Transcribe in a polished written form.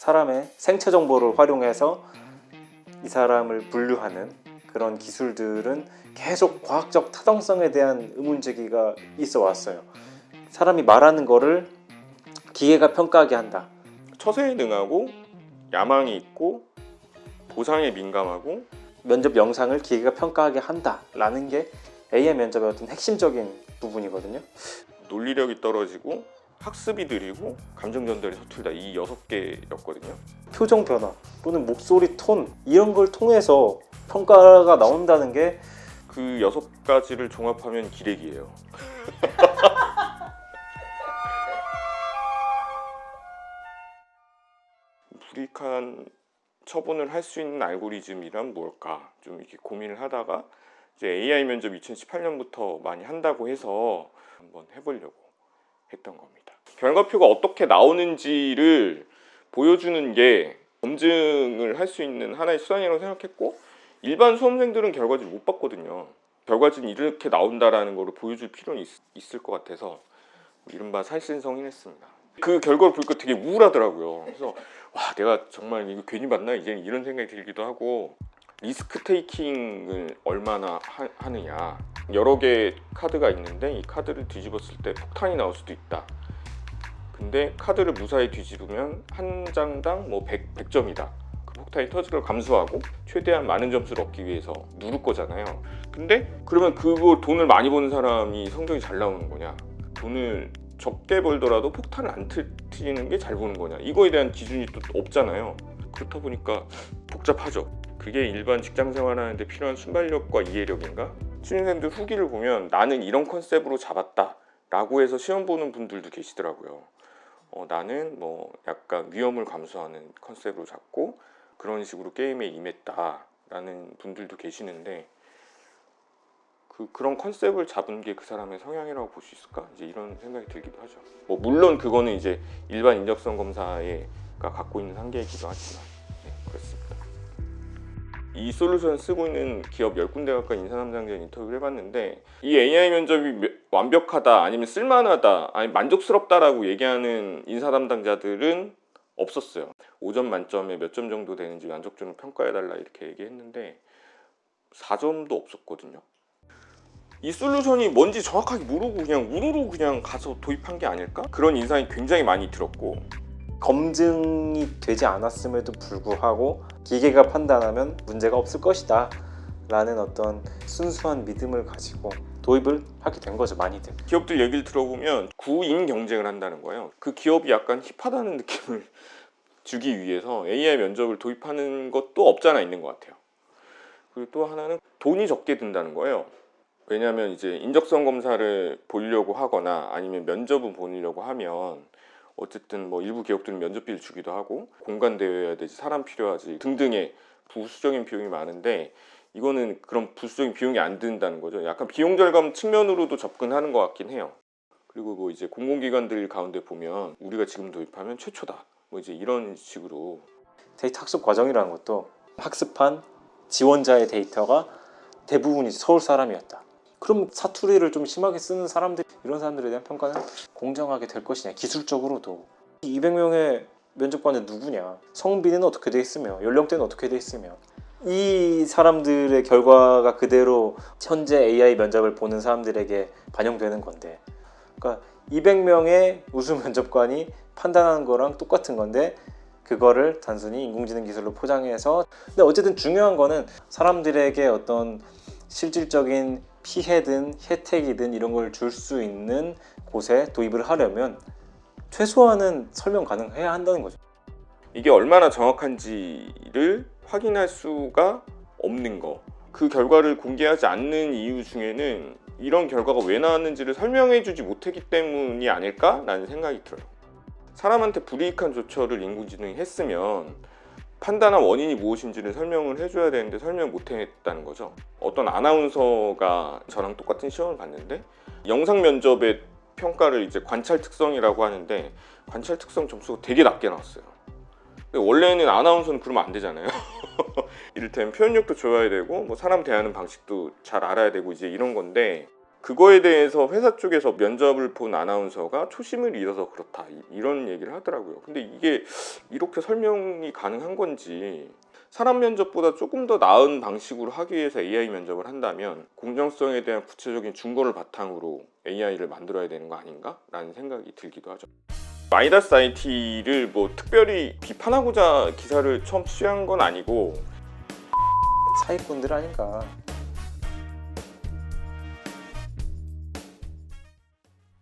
사람의 생체 정보를 활용해서 이 사람을 분류하는 그런 기술들은 계속 과학적 타당성에 대한 의문 제기가 있어 왔어요. 사람이 말하는 거를 기계가 평가하게 한다. 처세에 능하고 야망이 있고 보상에 민감하고 면접 영상을 기계가 평가하게 한다라는 게 AI 면접의 어떤 핵심적인 부분이거든요. 논리력이 떨어지고 학습이 느리고 감정 전달이 서툴다. 이 6개였거든요. 표정 변화 또는 목소리 톤 이런 걸 통해서 평가가 나온다는 게 그 6가지를 종합하면 기레기예요. 불이익한 처분을 할 수 있는 알고리즘이란 뭘까 좀 이렇게 고민을 하다가 이제 AI 면접 2018년부터 많이 한다고 해서 한번 해보려고 했던 겁니다. 결과표가 어떻게 나오는지를 보여주는 게 검증을 할 수 있는 하나의 수단이라고 생각했고, 일반 수험생들은 결과지를 못 봤거든요. 결과지는 이렇게 나온다라는 거를 보여줄 필요는 있을 것 같아서 이른바 살신성인했습니다. 그 결과를 보니까 되게 우울하더라고요. 그래서 와, 내가 정말 이거 괜히 봤나 이제 이런 생각이 들기도 하고, 리스크 테이킹을 얼마나 하느냐. 여러 개의 카드가 있는데 이 카드를 뒤집었을 때 폭탄이 나올 수도 있다. 근데 카드를 무사히 뒤집으면 한 장당 뭐 100점이다. 그 폭탄이 터질 걸 감수하고 최대한 많은 점수를 얻기 위해서 누를 거잖아요. 근데 그러면 그거 돈을 많이 버는 사람이 성적이 잘 나오는 거냐? 돈을 적게 벌더라도 폭탄을 안 터뜨리는 게 잘 보는 거냐? 이거에 대한 기준이 또 없잖아요. 그렇다 보니까 복잡하죠. 그게 일반 직장 생활하는데 필요한 순발력과 이해력인가? 신입생들 후기를 보면 나는 이런 컨셉으로 잡았다 라고 해서 시험 보는 분들도 계시더라고요. 나는 뭐 약간 위험을 감수하는 컨셉으로 잡고 그런 식으로 게임에 임했다 라는 분들도 계시는데, 그런 컨셉을 잡은 게 그 사람의 성향이라고 볼 수 있을까? 이제 이런 생각이 들기도 하죠. 뭐 물론 그거는 이제 일반 인적성 검사가 갖고 있는 한계이기도 하지만, 네, 그렇습니다. 이 솔루션 쓰고 있는 기업 10군데 가까이 인사담당자 인터뷰를 해봤는데, 이 AI 면접이 완벽하다 아니면 쓸만하다 아니면 만족스럽다라고 얘기하는 인사담당자들은 없었어요. 5점 만점에 몇 점 정도 되는지 만족도를 평가해달라 이렇게 얘기했는데 4점도 없었거든요. 이 솔루션이 뭔지 정확하게 모르고 그냥 우르르 그냥 가서 도입한 게 아닐까? 그런 인상이 굉장히 많이 들었고, 검증이 되지 않았음에도 불구하고 기계가 판단하면 문제가 없을 것이다 라는 어떤 순수한 믿음을 가지고 도입을 하게 된 거죠, 많이들. 기업들 얘기를 들어보면 구인 경쟁을 한다는 거예요. 그 기업이 약간 힙하다는 느낌을 주기 위해서 AI 면접을 도입하는 것도 없잖아 있는 것 같아요. 그리고 또 하나는 돈이 적게 든다는 거예요. 왜냐하면 이제 인적성 검사를 보려고 하거나 아니면 면접을 보려고 하면 어쨌든 뭐 일부 기업들은 면접비를 주기도 하고 공간 대여해야 되지, 사람 필요하지 등등의 부수적인 비용이 많은데, 이거는 그런 부수적인 비용이 안 든다는 거죠. 약간 비용 절감 측면으로도 접근하는 것 같긴 해요. 그리고 뭐 이제 공공기관들 가운데 보면 우리가 지금 도입하면 최초다 뭐 이제 이런 식으로. 데이터 학습 과정이라는 것도 학습한 지원자의 데이터가 대부분이 서울 사람이었다. 그럼 사투리를 좀 심하게 쓰는 사람들, 이런 사람들에 대한 평가는 공정하게 될 것이냐, 기술적으로도. 200명의 면접관은 누구냐, 성비는 어떻게 돼 있으며 연령대는 어떻게 돼 있으며, 이 사람들의 결과가 그대로 현재 AI 면접을 보는 사람들에게 반영되는 건데, 그러니까 200명의 우수 면접관이 판단하는 거랑 똑같은 건데 그거를 단순히 인공지능 기술로 포장해서. 근데 어쨌든 중요한 거는 사람들에게 어떤 실질적인 피해든 혜택이든 이런 걸 줄 수 있는 곳에 도입을 하려면 최소한은 설명 가능해야 한다는 거죠. 이게 얼마나 정확한지를 확인할 수가 없는 거, 그 결과를 공개하지 않는 이유 중에는 이런 결과가 왜 나왔는지를 설명해주지 못했기 때문이 아닐까라는 생각이 들어요. 사람한테 불이익한 조처를 인공지능이 했으면 판단한 원인이 무엇인지를 설명을 해줘야 되는데 설명 못했다는 거죠. 어떤 아나운서가 저랑 똑같은 시험을 봤는데 영상 면접의 평가를 이제 관찰 특성이라고 하는데 관찰 특성 점수가 되게 낮게 나왔어요. 원래는 아나운서는 그러면 안 되잖아요. 이를테면 표현력도 좋아야 되고 뭐 사람 대하는 방식도 잘 알아야 되고 이제 이런 건데, 그거에 대해서 회사 쪽에서 면접을 본 아나운서가 초심을 잃어서 그렇다 이런 얘기를 하더라고요. 근데 이게 이렇게 설명이 가능한 건지, 사람 면접보다 조금 더 나은 방식으로 하기 위해서 AI 면접을 한다면 공정성에 대한 구체적인 증거를 바탕으로 AI를 만들어야 되는 거 아닌가? 라는 생각이 들기도 하죠. 마이다스 IT를 뭐 특별히 비판하고자 기사를 처음 취재한 건 아니고 사기꾼들 아닌가.